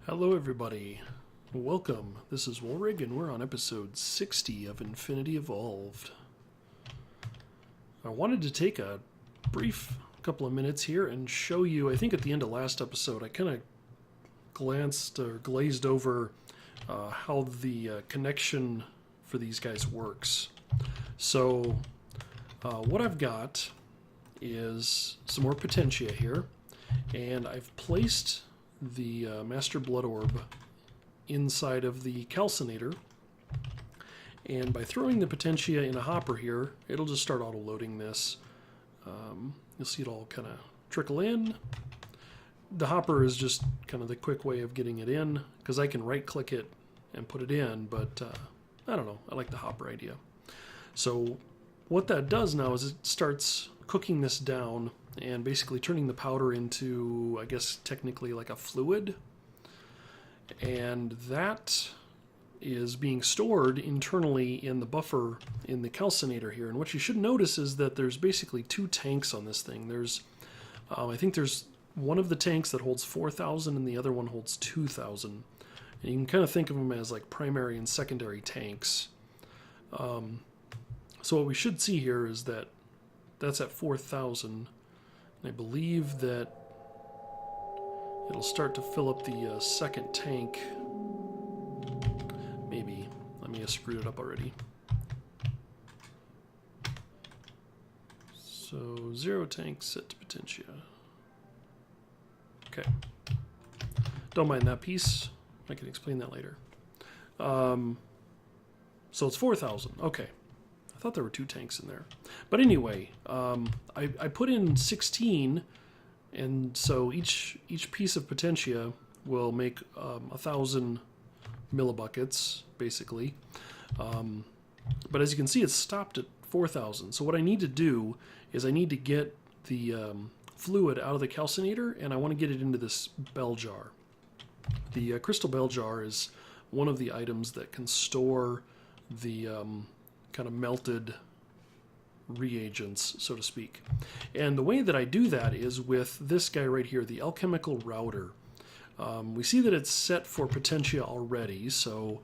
Hello, everybody. Welcome. This is Wolrig, and we're on episode 60 of Infinity Evolved. I wanted to take a brief couple of minutes here and show you, I think at the end of last episode, I kind of glanced or glazed over how the connection for these guys works. So, what I've got is some more Potentia here, and I've placed the Master Blood Orb inside of the Calcinator, and by throwing the Potentia in a hopper here, it'll just start auto-loading this. You'll see it all kind of trickle in. The hopper is just kind of the quick way of getting it in, because I can right-click it and put it in, but I don't know, I like the hopper idea. So what that does now is it starts cooking this down and basically turning the powder into, I guess, technically like a fluid. And that is being stored internally in the buffer in the calcinator here. And what you should notice is that there's basically two tanks on this thing. There's, I think there's one of the tanks that holds 4,000 and the other one holds 2,000. And you can kind of think of them as like primary and secondary tanks. So what we should see here is that that's at 4,000. I believe that it'll start to fill up the second tank. Maybe. I may have screwed it up already. So 0 tank set to Potentia. Okay. Don't mind that piece. I can explain that later. So it's 4,000. Okay. I thought there were 2 tanks in there. But anyway, I put in 16, and so each piece of Potentia will make 1,000 millibuckets, basically. But as you can see, it's stopped at 4,000. So what I need to do is I need to get the fluid out of the calcinator, and I want to get it into this bell jar. The crystal bell jar is one of the items that can store the kind of melted reagents, so to speak. And the way that I do that is with this guy right here, the alchemical router. We see that it's set for Potentia already, so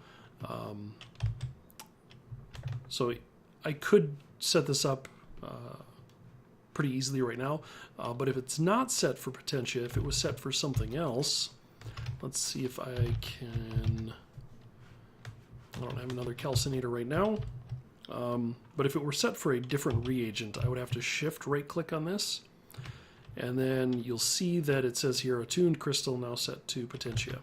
I could set this up pretty easily right now, but if it's not set for Potentia, if it was set for something else, let's see if I can. I don't have another calcinator right now. But if it were set for a different reagent, I would have to shift right click on this, and then you'll see that it says here attuned crystal now set to Potentia.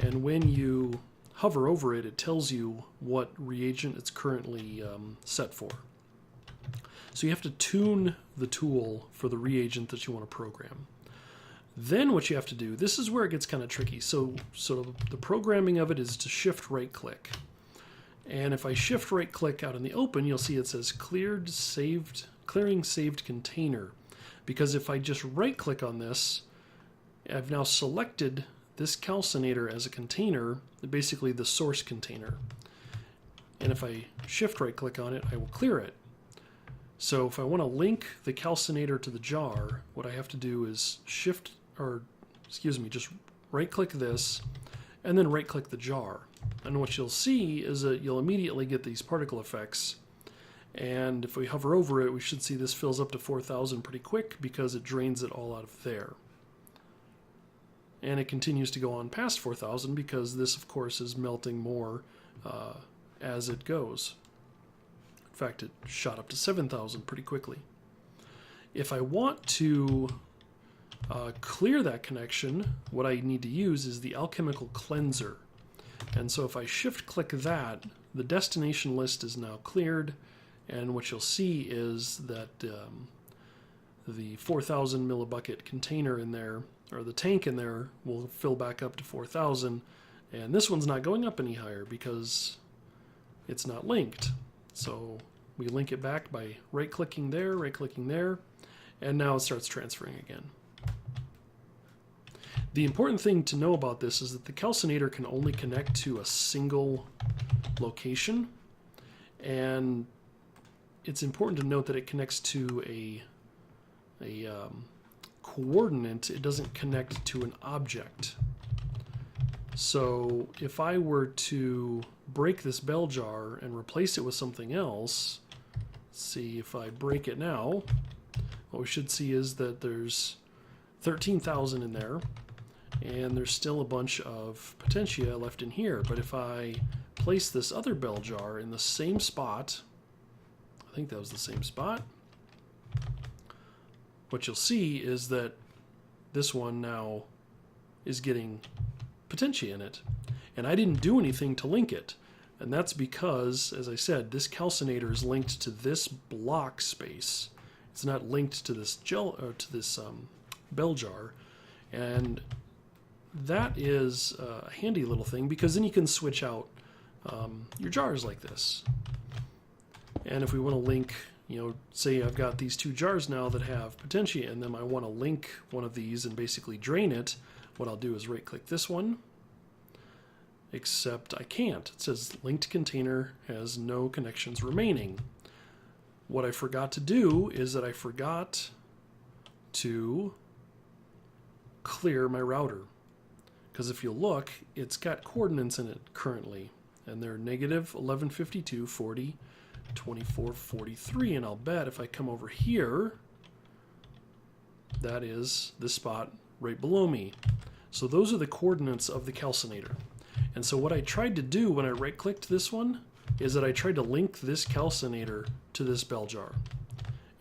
And when you hover over it, it tells you what reagent it's currently set for. So you have to tune the tool for the reagent that you want to program. Then what you have to do, this is where it gets kind of tricky. So the programming of it is to shift right click. And if I shift right click out in the open, you'll see it says clearing saved container. Because if I just right click on this, I've now selected this calcinator as a container, basically the source container. And if I shift right click on it, I will clear it. So if I want to link the calcinator to the jar, what I have to do is just right click this and then right click the jar. And what you'll see is that you'll immediately get these particle effects. And if we hover over it, we should see this fills up to 4,000 pretty quick because it drains it all out of there. And it continues to go on past 4,000 because this, of course, is melting more as it goes. In fact, it shot up to 7,000 pretty quickly. If I want to clear that connection, what I need to use is the alchemical cleanser. And so if I shift click that, the destination list is now cleared, and what you'll see is that the 4,000 millibucket container in there, or the tank in there, will fill back up to 4,000, and this one's not going up any higher because it's not linked. So we link it back by right-clicking there, and now it starts transferring again. The important thing to know about this is that the calcinator can only connect to a single location, and it's important to note that it connects to a coordinate. It doesn't connect to an object. So if I were to break this bell jar and replace it with something else, let's see if I break it now, what we should see is that there's 13,000 in there, and there's still a bunch of potentia left in here. But if I place this other bell jar in the same spot, I think that was the same spot, what you'll see is that this one now is getting potentia in it. And I didn't do anything to link it. And that's because, as I said, this calcinator is linked to this block space. It's not linked to this bell jar. And that is a handy little thing, because then you can switch out your jars like this. And if we want to link, say I've got these two jars now that have potentia in them, I want to link one of these and basically drain it. What I'll do is right click this one, except I can't. It says linked container has no connections remaining. What I forgot to do is that I forgot to clear my router. Because if you look, it's got coordinates in it currently, and they're negative 1152, 40, 24, 43, and I'll bet if I come over here, that is the spot right below me. So those are the coordinates of the calcinator. And so what I tried to do when I right-clicked this one is that I tried to link this calcinator to this bell jar.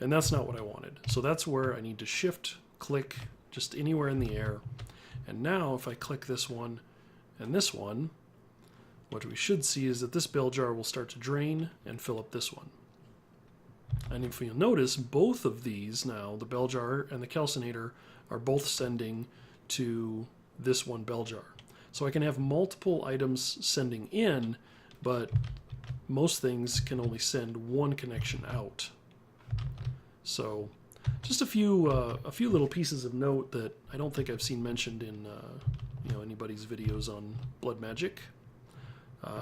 And that's not what I wanted. So that's where I need to shift-click just anywhere in the air. And now if I click this one and this one, what we should see is that this bell jar will start to drain and fill up this one. And if you'll notice, both of these now, the bell jar and the calcinator, are both sending to this one bell jar. So I can have multiple items sending in, but most things can only send one connection out. So just a few little pieces of note that I don't think I've seen mentioned in anybody's videos on Blood Magic.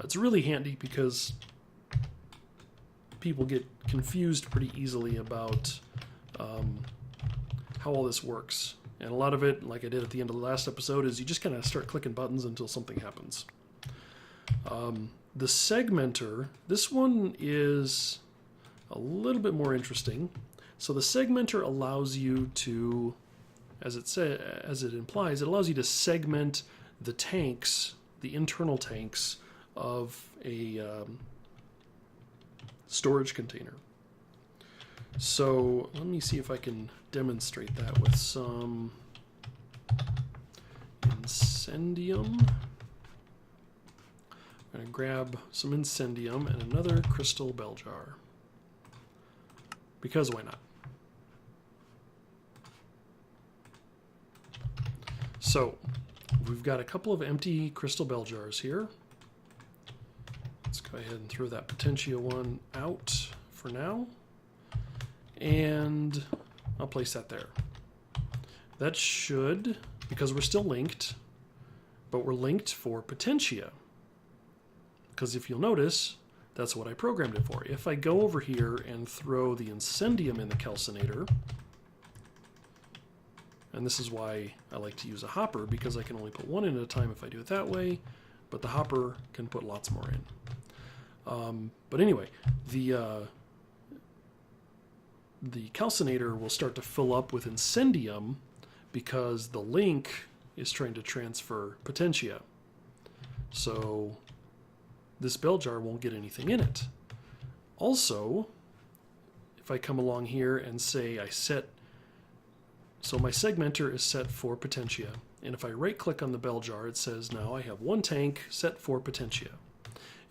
It's really handy because people get confused pretty easily about how all this works. And a lot of it, like I did at the end of the last episode, is you just kind of start clicking buttons until something happens. The segmenter, this one is a little bit more interesting. So the segmenter allows you to, as it implies, it allows you to segment the tanks, the internal tanks of a storage container. So let me see if I can demonstrate that with some Incendium. I'm going to grab some Incendium and another crystal bell jar. Because why not? So we've got a couple of empty crystal bell jars here. Let's go ahead and throw that Potentia one out for now. And I'll place that there. That should, because we're still linked, but we're linked for Potentia. Because if you'll notice, that's what I programmed it for. If I go over here and throw the Incendium in the calcinator, and this is why I like to use a hopper, because I can only put one in at a time if I do it that way, but the hopper can put lots more in. But anyway, the calcinator will start to fill up with Incendium because the link is trying to transfer Potentia. So this bell jar won't get anything in it. Also, if I come along here and say so my segmenter is set for Potentia, and if I right click on the bell jar, it says now I have one tank set for Potentia.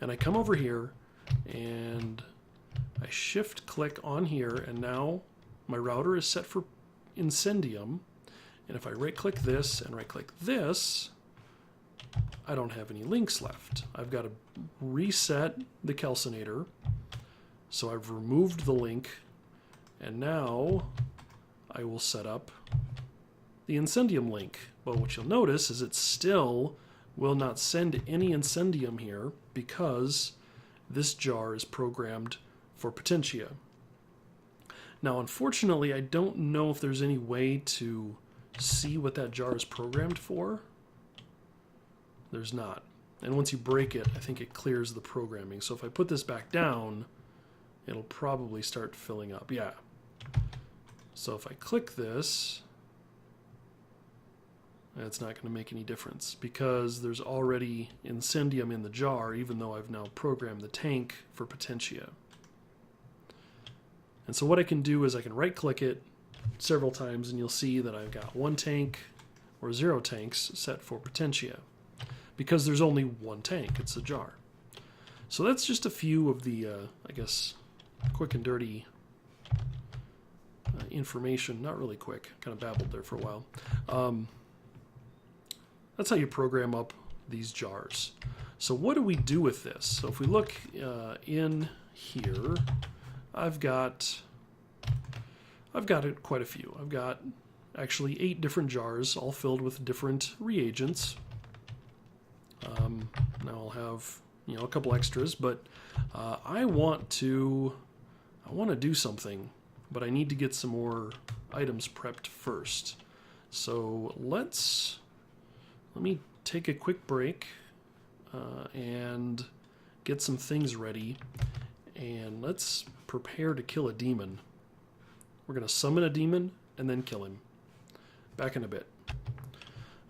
And I come over here and I shift click on here, and now my router is set for Incendium. And if I right click this and right click this, I don't have any links left. I've got to reset the calcinator. So I've removed the link, and now I will set up the Incendium link. But what you'll notice is it still will not send any Incendium here because this jar is programmed for Potentia. Now, unfortunately, I don't know if there's any way to see what that jar is programmed for. there's not. And once you break it, I think it clears the programming. So if I put this back down, it'll probably start filling up. Yeah. So if I click this, it's not going to make any difference because there's already Incendium in the jar, even though I've now programmed the tank for Potentia. And so what I can do is I can right-click it several times, and you'll see that I've got 1 tank or 0 tanks set for Potentia. Because there's only 1 tank, it's a jar. So that's just a few of the, I guess, quick and dirty information. Not really quick, kind of babbled there for a while. That's how you program up these jars. So what do we do with this? So if we look in here, I've got quite a few. I've got actually 8 different jars, all filled with different reagents. Now I'll have a couple extras, but I want to do something, but I need to get some more items prepped first. So let me take a quick break and get some things ready, and let's prepare to kill a demon. We're going to summon a demon and then kill him. Back in a bit.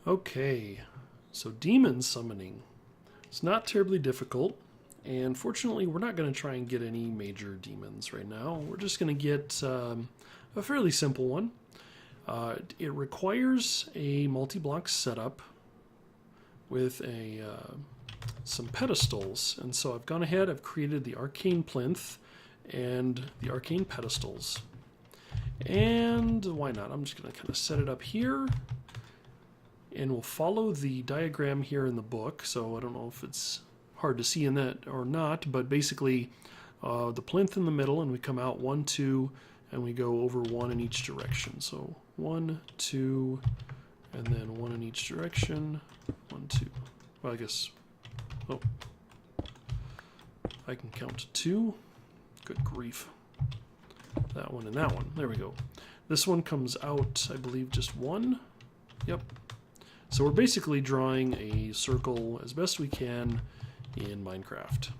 Okay, so demon summoning. It's not terribly difficult, and fortunately we're not going to try and get any major demons right now. We're just going to get a fairly simple one. It requires a multi-block setup with some pedestals, and so I've gone ahead, I've created the arcane plinth and the arcane pedestals. And why not? I'm just going to kind of set it up here, and we'll follow the diagram here in the book. So I don't know if it's hard to see in that or not, but basically the plinth in the middle, and we come out 1, 2, and we go over 1 in each direction. So 1, 2, and then 1 in each direction. 1, 2. Well, I guess, oh, I can count to 2. Good grief. That one and that one. There we go. This one comes out, I believe, just 1. Yep. So we're basically drawing a circle as best we can in Minecraft.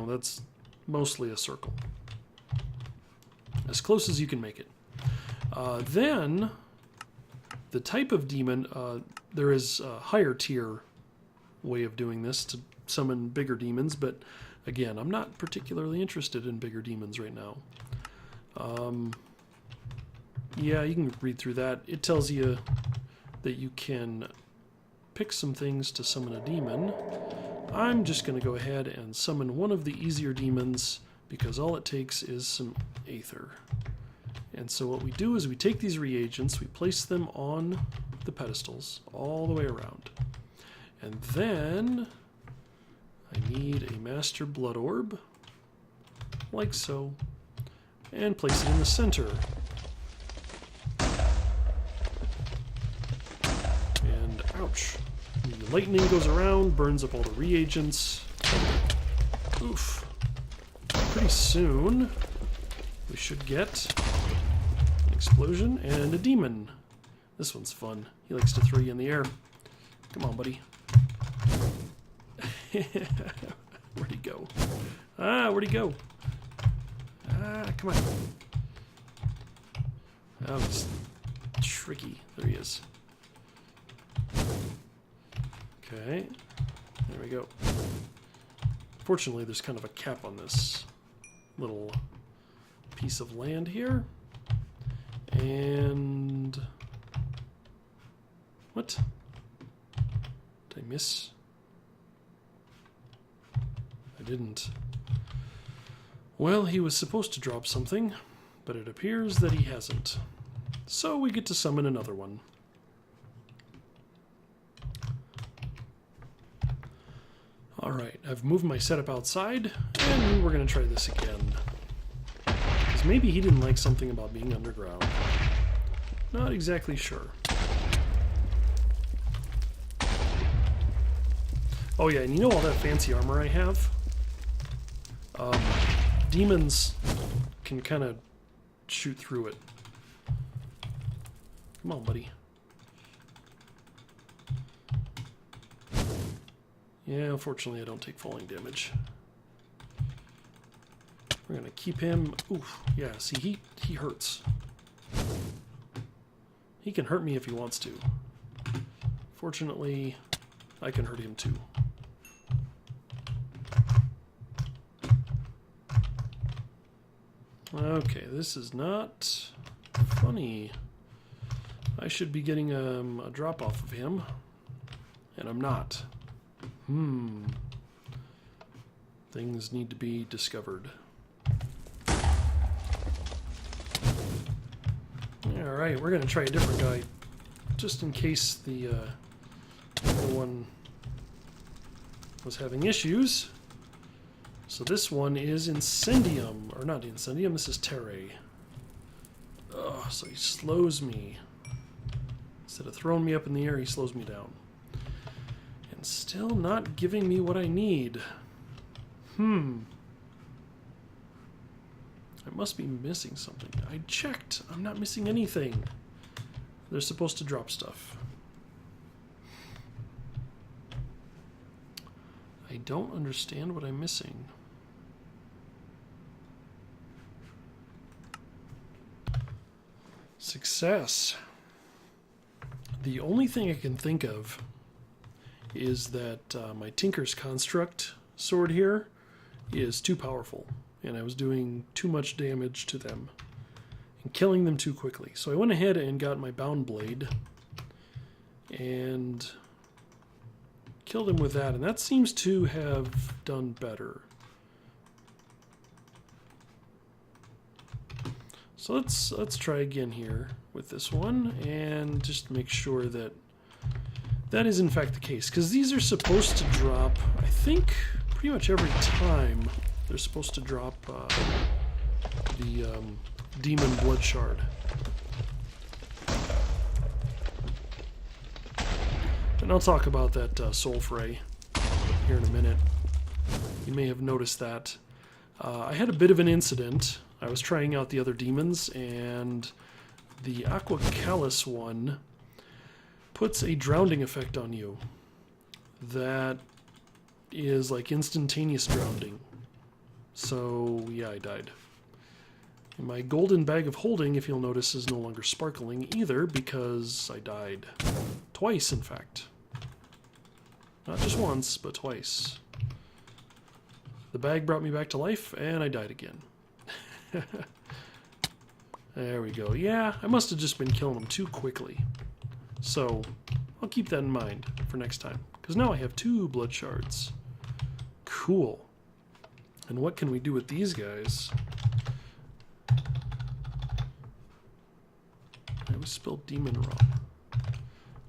That's mostly a circle. As close as you can make it. Then, the type of demon, there is a higher tier way of doing this to summon bigger demons, but again, I'm not particularly interested in bigger demons right now. Yeah, you can read through that. It tells you that you can pick some things to summon a demon. I'm just going to go ahead and summon one of the easier demons because all it takes is some aether. And so what we do is we take these reagents, we place them on the pedestals all the way around. And then I need a master blood orb, like so, and place it in the center. And ouch. The lightning goes around, burns up all the reagents. Oof. Pretty soon we should get an explosion and a demon. This one's fun. He likes to throw you in the air. Come on, buddy. Where'd he go? Where'd he go? Come on. That was tricky. There he is. Okay. There we go. Fortunately, there's kind of a cap on this little piece of land here. And... what? Did I miss? I didn't. Well, he was supposed to drop something, but it appears that he hasn't. So we get to summon another one. Alright, I've moved my setup outside, and we're going to try this again. Because maybe he didn't like something about being underground. Not exactly sure. Oh yeah, and you know all that fancy armor I have? Demons can kind of shoot through it. Come on, buddy. Yeah, unfortunately I don't take falling damage. We're gonna keep him. Oof, yeah, see, he hurts. He can hurt me if he wants to. Fortunately, I can hurt him too. Okay, this is not funny. I should be getting a drop off of him, and I'm not. Things need to be discovered. Alright, we're going to try a different guy, just in case the other one was having issues. So this one is Incendium, or not Incendium, this is Terray. Ugh, so he slows me. Instead of throwing me up in the air, he slows me down. And still not giving me what I need. I must be missing something. I checked. I'm not missing anything. They're supposed to drop stuff. I don't understand what I'm missing. Success. The only thing I can think of is that my Tinker's Construct sword here is too powerful, and I was doing too much damage to them and killing them too quickly. So I went ahead and got my Bound Blade and killed him with that, and that seems to have done better. So let's try again here with this one and just make sure that that is in fact the case, because these are supposed to drop, I think, pretty much every time. They're supposed to drop the Demon Blood Shard. And I'll talk about that Soul Fray here in a minute. You may have noticed that. I had a bit of an incident. I was trying out the other demons, and the Aqua Callus one puts a drowning effect on you that is like instantaneous drowning. So yeah, I died. And my golden bag of holding, if you'll notice, is no longer sparkling either, because I died. Twice, in fact. Not just once, but twice. The bag brought me back to life, and I died again. There we go. Yeah, I must have just been killing them too quickly. So, I'll keep that in mind for next time. Because now I have 2 blood shards. Cool. And what can we do with these guys? I always spelled demon wrong. I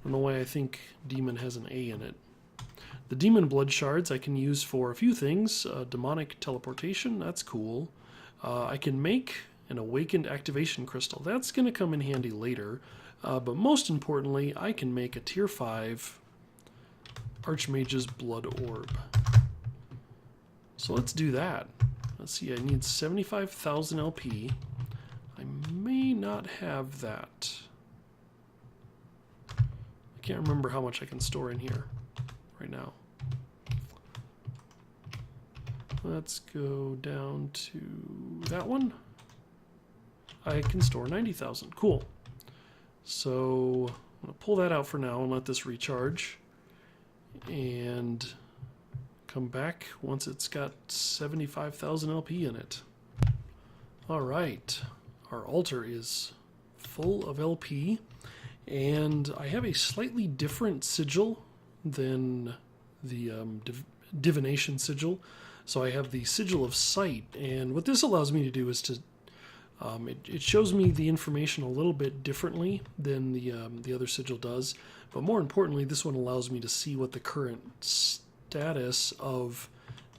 don't know why I think demon has an A in it. The demon blood shards I can use for a few things. Demonic teleportation, that's cool. I can make an awakened activation crystal. That's going to come in handy later. But most importantly, I can make a tier 5 Archmage's Blood Orb. So let's do that. Let's see, I need 75,000 LP. I may not have that. I can't remember how much I can store in here right now. Let's go down to that one. I can store 90,000. Cool. So I'm going to pull that out for now and let this recharge. And come back once it's got 75,000 LP in it. Alright. Our altar is full of LP. And I have a slightly different sigil than the divination sigil. So I have the Sigil of Sight, and what this allows me to do is to it shows me the information a little bit differently than the other sigil does, but more importantly, this one allows me to see what the current status of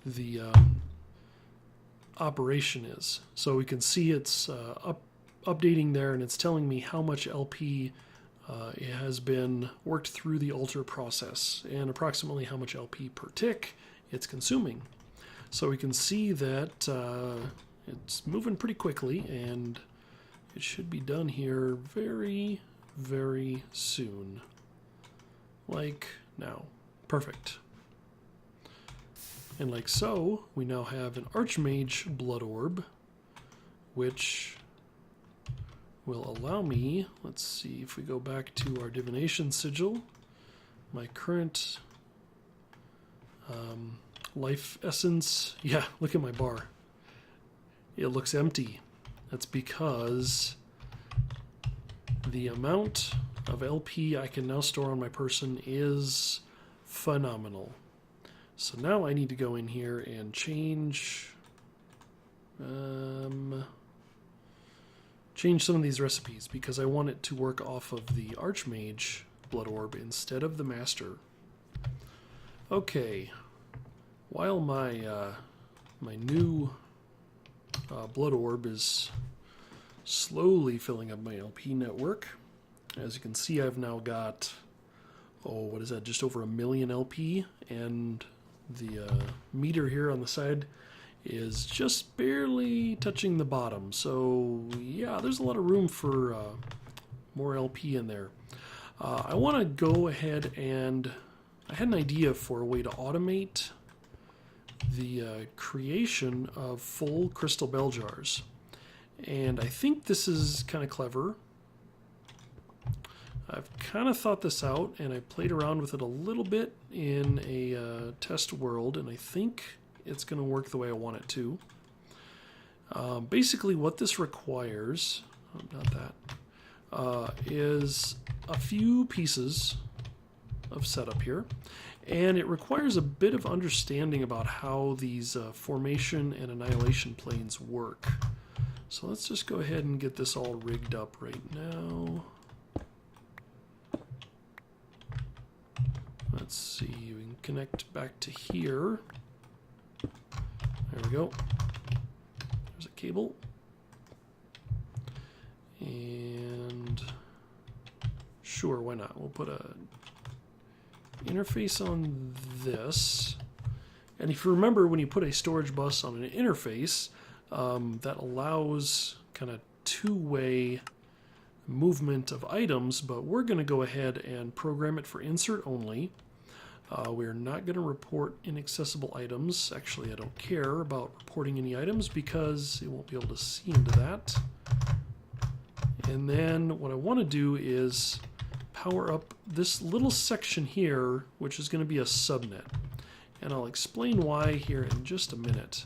the operation is. So we can see it's updating there, and it's telling me how much LP it has been worked through the altar process, and approximately how much LP per tick it's consuming. So we can see that it's moving pretty quickly, and it should be done here very, very soon. Like now. Perfect. And like so, we now have an Archmage Blood Orb, which will allow me, let's see, if we go back to our Divination Sigil, my current life essence, yeah, look at my bar. It looks empty. That's because the amount of LP I can now store on my person is phenomenal. So now I need to go in here and change some of these recipes because I want it to work off of the Archmage Blood Orb instead of the Master. Okay, while my my new Blood Orb is slowly filling up my LP network, as you can see, I've now got, what is that, just over 1 million LP, and the meter here on the side is just barely touching the bottom. So yeah, there's a lot of room for more LP in there. I want to go ahead and I had an idea for a way to automate the creation of full crystal bell jars, and I think this is kind of clever. I've kind of thought this out, and I played around with it a little bit in a test world, and I think it's going to work the way I want it to. Basically, what this requires, is a few pieces of setup here, and it requires a bit of understanding about how these formation and annihilation planes work. So let's just go ahead and get this all rigged up right now. Let's see, we can connect back to here. There we go. There's a cable. And sure, why not? We'll put a interface on this. And if you remember, when you put a storage bus on an interface, that allows kind of two-way movement of items, but we're going to go ahead and program it for insert only. We're not going to report inaccessible items. Actually, I don't care about reporting any items because it won't be able to see into that. And then what I want to do is power up this little section here, which is going to be a subnet. And I'll explain why here in just a minute.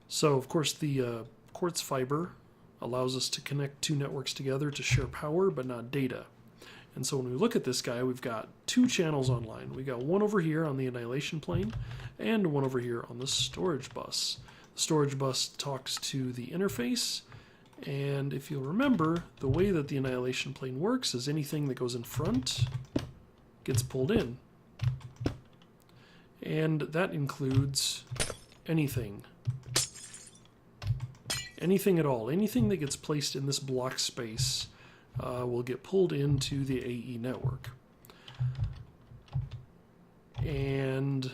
So, of course, the quartz fiber allows us to connect two networks together to share power, but not data. And so when we look at this guy, we've got two channels online. We got one over here on the annihilation plane and one over here on the storage bus. The storage bus talks to the interface, and if you'll remember, the way that the annihilation plane works is anything that goes in front gets pulled in. And that includes anything. Anything at all. Anything that gets placed in this block space will get pulled into the AE network. And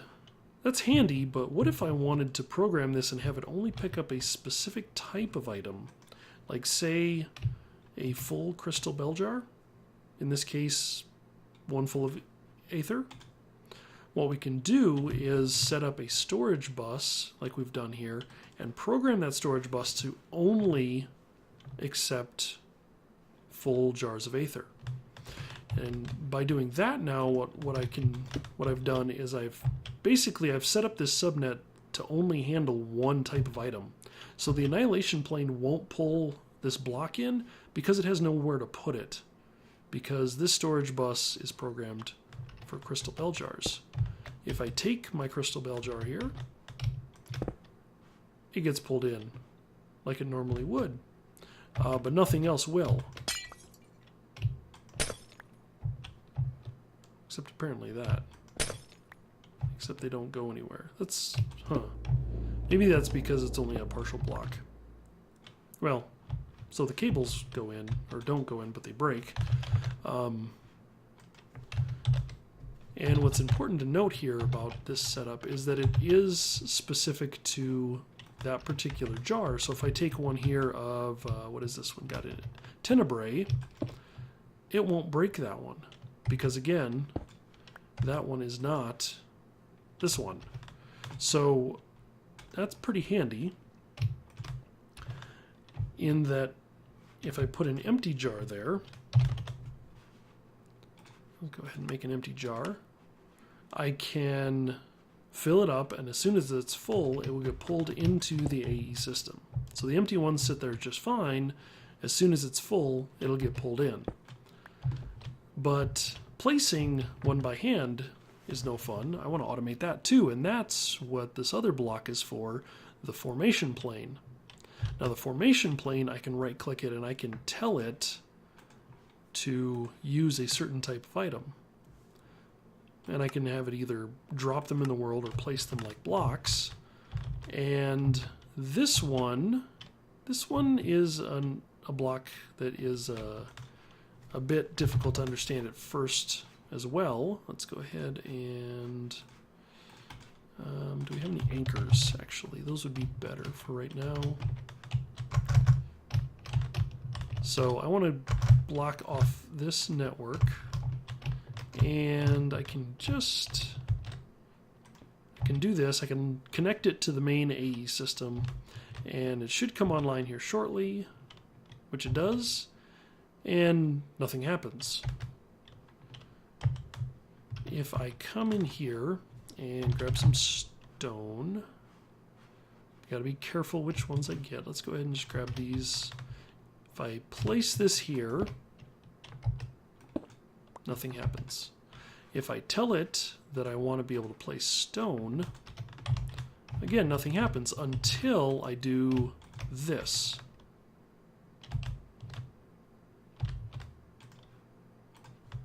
that's handy, but what if I wanted to program this and have it only pick up a specific type of item? Like, say, a full crystal bell jar? In this case, one full of aether? What we can do is set up a storage bus, like we've done here, and program that storage bus to only accept full jars of aether. And by doing that now, what I've done is I've set up this subnet to only handle one type of item. So the annihilation plane won't pull this block in because it has nowhere to put it, because this storage bus is programmed for crystal bell jars. If I take my crystal bell jar here, it gets pulled in like it normally would, but nothing else will. Except apparently that. Except they don't go anywhere. That's, maybe that's because it's only a partial block. Well, so the cables go in, or don't go in, but they break. And what's important to note here about this setup is that it is specific to that particular jar. So if I take one here of, what is this one got in it? Tenebrae, it won't break that one. Because again, that one is not this one. So that's pretty handy in that if I put an empty jar there, I'll go ahead and make an empty jar, I can fill it up, and as soon as it's full, it will get pulled into the AE system. So the empty ones sit there just fine. As soon as it's full, it'll get pulled in. But placing one by hand is no fun. I want to automate that too, and that's what this other block is for, the formation plane. Now the formation plane, I can right click it and I can tell it to use a certain type of item. And I can have it either drop them in the world or place them like blocks. And this one is a block that is a bit difficult to understand at first as well. Let's go ahead and do we have any anchors? Actually, those would be better for right now. So I want to block off this network, and I can do this. I can connect it to the main AE system, and it should come online here shortly, which it does, and nothing happens. If I come in here and grab some stone, gotta be careful which ones I get. Let's go ahead and just grab these. If I place this here, nothing happens. If I tell it that I want to be able to place stone, again, nothing happens until I do this.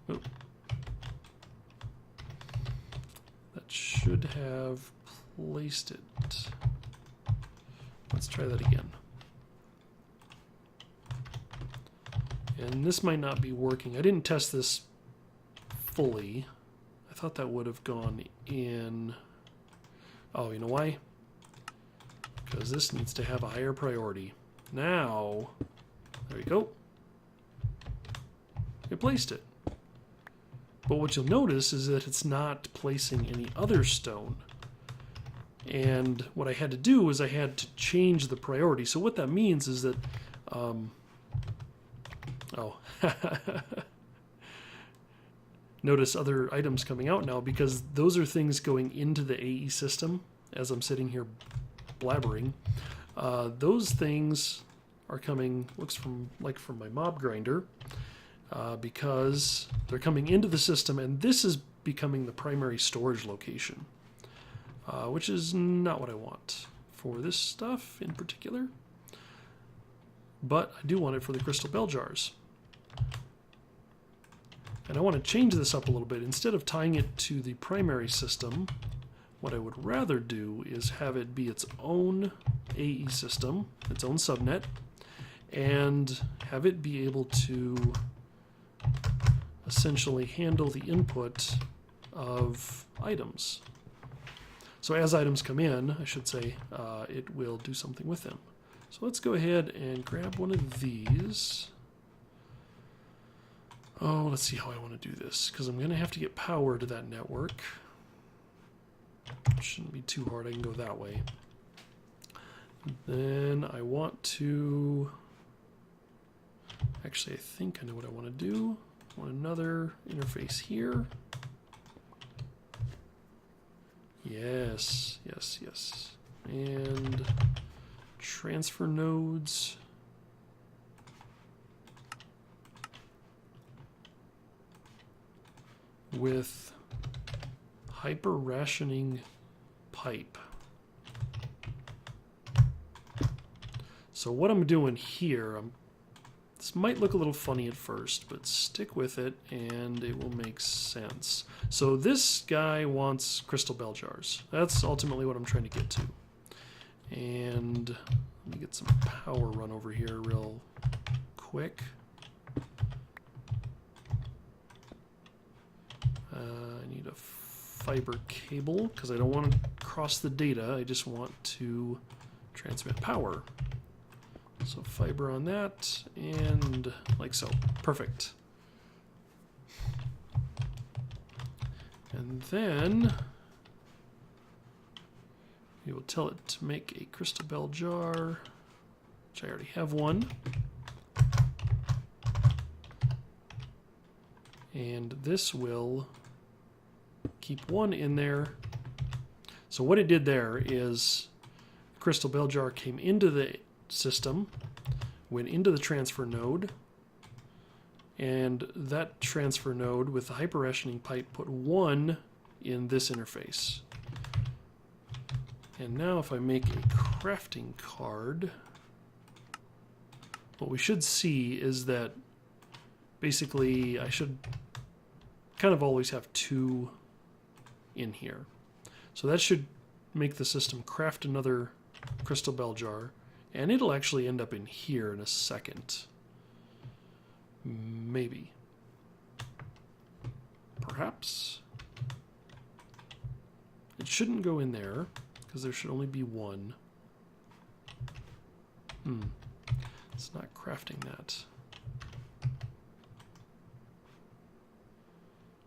Oh. That should have placed it. Let's try that again. And this might not be working. I didn't test this fully. I thought that would have gone in. Oh, you know why? Because this needs to have a higher priority. Now, there we go. It placed it. But what you'll notice is that it's not placing any other stone. And what I had to do is I had to change the priority. So what that means is that notice other items coming out now, because those are things going into the AE system as I'm sitting here blabbering. Those things are coming, looks from my mob grinder, because they're coming into the system, and this is becoming the primary storage location, which is not what I want for this stuff in particular. But I do want it for the crystal bell jars. And I want to change this up a little bit. Instead of tying it to the primary system, what I would rather do is have it be its own AE system, its own subnet, and have it be able to essentially handle the input of items. So as items come in, I should say, it will do something with them. So let's go ahead and grab one of these. Oh, let's see how I want to do this, because I'm going to have to get power to that network. Shouldn't be too hard. I can go that way. Then I want to... Actually, I think I know what I want to do. I want another interface here. Yes, yes, yes. And transfer nodes. With hyper rationing pipe. So what I'm doing here, this might look a little funny at first, but stick with it and it will make sense. So this guy wants crystal bell jars. That's ultimately what I'm trying to get to. And let me get some power run over here real quick. I need a fiber cable because I don't want to cross the data. I just want to transmit power. So fiber on that, and like so. Perfect. And then tell it to make a crystal bell jar, which I already have one. And this will keep one in there. So what it did there is crystal bell jar came into the system, went into the transfer node, and that transfer node with the hyper rationing pipe put one in this interface. And now if I make a crafting card, what we should see is that basically I should kind of always have two in here. So that should make the system craft another crystal bell jar, and it'll actually end up in here in a second. Maybe. Perhaps. It shouldn't go in there, because there should only be one. It's not crafting that.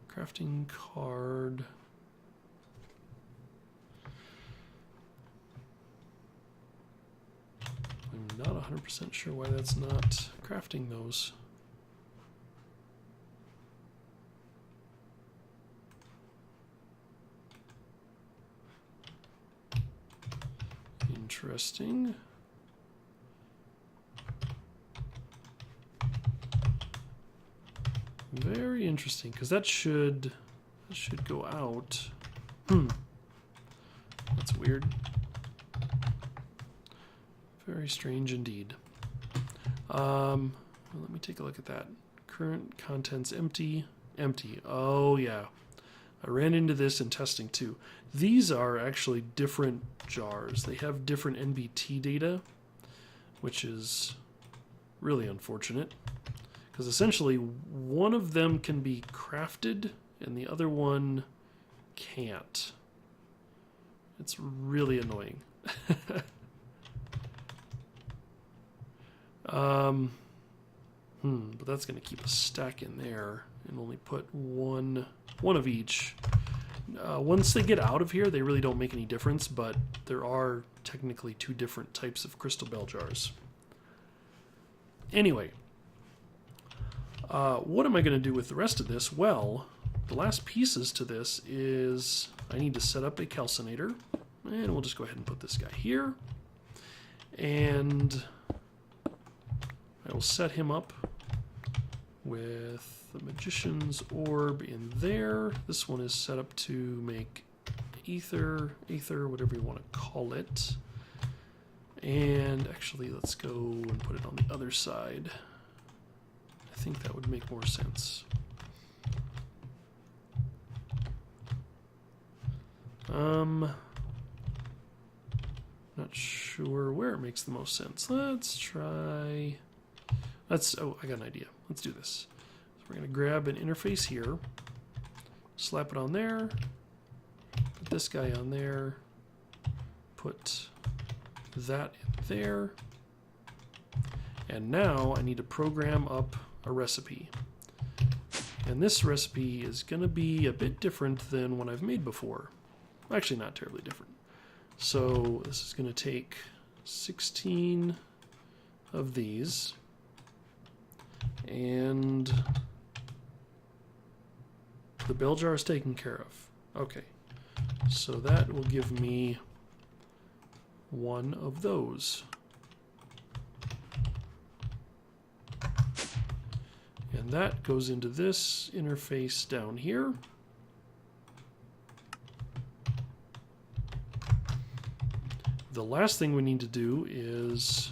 Crafting card. I'm not 100% sure why that's not crafting those. Interesting. Very interesting, because that should go out. That's weird. Very strange indeed. Let me take a look at that. Current contents empty. Empty. Oh yeah. I ran into this in testing too. These are actually different jars. They have different NBT data, which is really unfortunate. Because essentially one of them can be crafted and the other one can't. It's really annoying. But that's going to keep a stack in there and only put one of each. Once they get out of here, they really don't make any difference, but there are technically two different types of crystal bell jars. Anyway, what am I going to do with the rest of this? Well, the last pieces to this is I need to set up a calcinator, and we'll just go ahead and put this guy here, and I will set him up with the Magician's Orb in there. This one is set up to make ether, whatever you want to call it. And actually, let's go and put it on the other side. I think that would make more sense. Not sure where it makes the most sense. Let's try... oh, I got an idea. Let's do this. So we're going to grab an interface here, slap it on there, put this guy on there, put that in there, and now I need to program up a recipe. And this recipe is going to be a bit different than one I've made before. Actually, not terribly different. So this is going to take 16 of these, and the bell jar is taken care of. Okay, so that will give me one of those. And that goes into this interface down here. The last thing we need to do is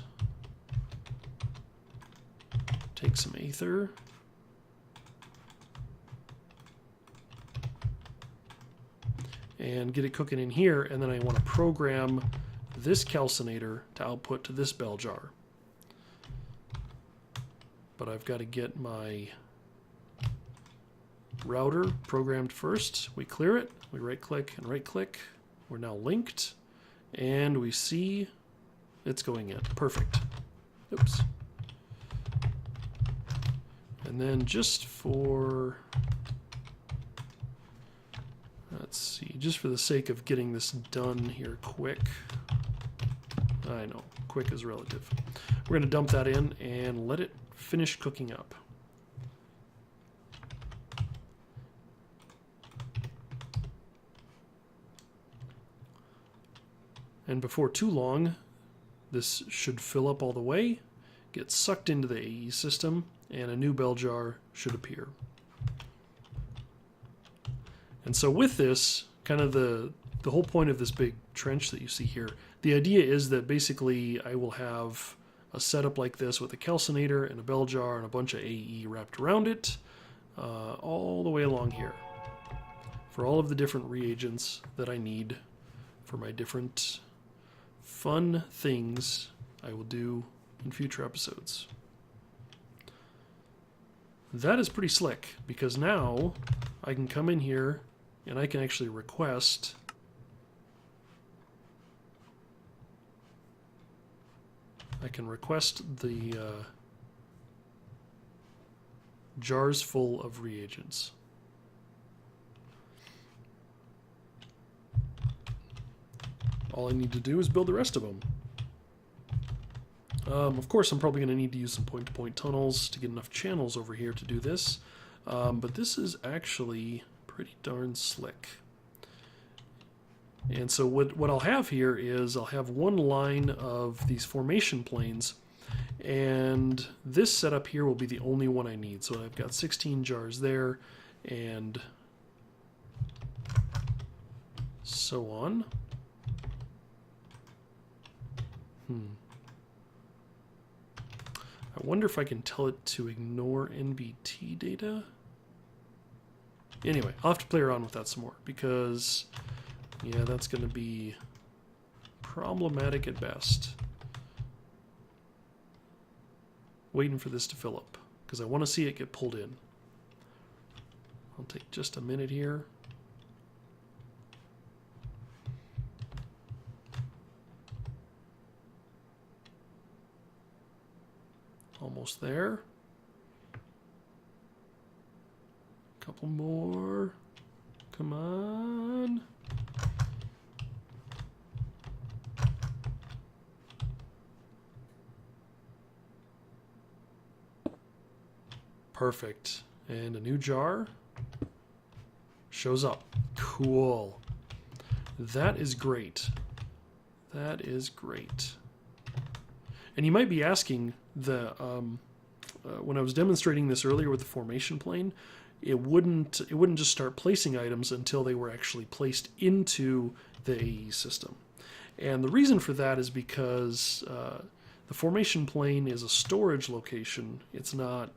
take some Aether, and get it cooking in here, and then I want to program this calcinator to output to this bell jar. But I've got to get my router programmed first. We clear it, we right click and right click. We're now linked, and we see it's going in. Perfect. Oops. And then just for, Let's see, just for the sake of getting this done here quick. I know, quick is relative. We're going to dump that in and let it finish cooking up. And before too long, this should fill up all the way, get sucked into the AE system, and a new bell jar should appear. And so with this, kind of the whole point of this big trench that you see here, the idea is that basically I will have a setup like this with a calcinator and a bell jar and a bunch of AE wrapped around it, all the way along here, for all of the different reagents that I need for my different fun things I will do in future episodes. That is pretty slick, because now I can come in here and I can actually request the jars full of reagents. All I need to do is build the rest of them. Of course, I'm probably going to need to use some point-to-point tunnels to get enough channels over here to do this. But this is actually pretty darn slick. And so what I'll have here is I'll have one line of these formation planes, and this setup here will be the only one I need. So I've got 16 jars there, and so on. I wonder if I can tell it to ignore NBT data. Anyway, I'll have to play around with that some more, because yeah, that's going to be problematic at best. Waiting for this to fill up, because I want to see it get pulled in. I'll take just a minute here. Almost there. Couple more. Come on. Perfect. And a new jar shows up. Cool. That is great. That is great. And you might be asking, when I was demonstrating this earlier with the formation plane, it wouldn't just start placing items until they were actually placed into the AE system. And the reason for that is because the formation plane is a storage location. It's not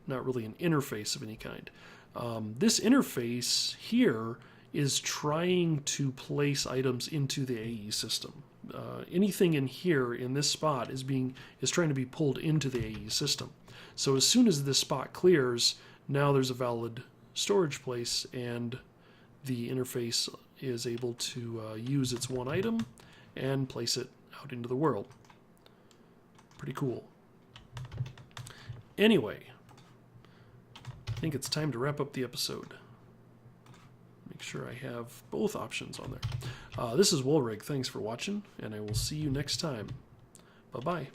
really an interface of any kind. This interface here is trying to place items into the AE system. Anything in here in this spot is trying to be pulled into the AE system. So as soon as this spot clears, now there's a valid storage place, and the interface is able to use its one item and place it out into the world. Pretty cool. Anyway, I think it's time to wrap up the episode. Make sure I have both options on there. This is Woolrig. Thanks for watching, and I will see you next time. Bye-bye.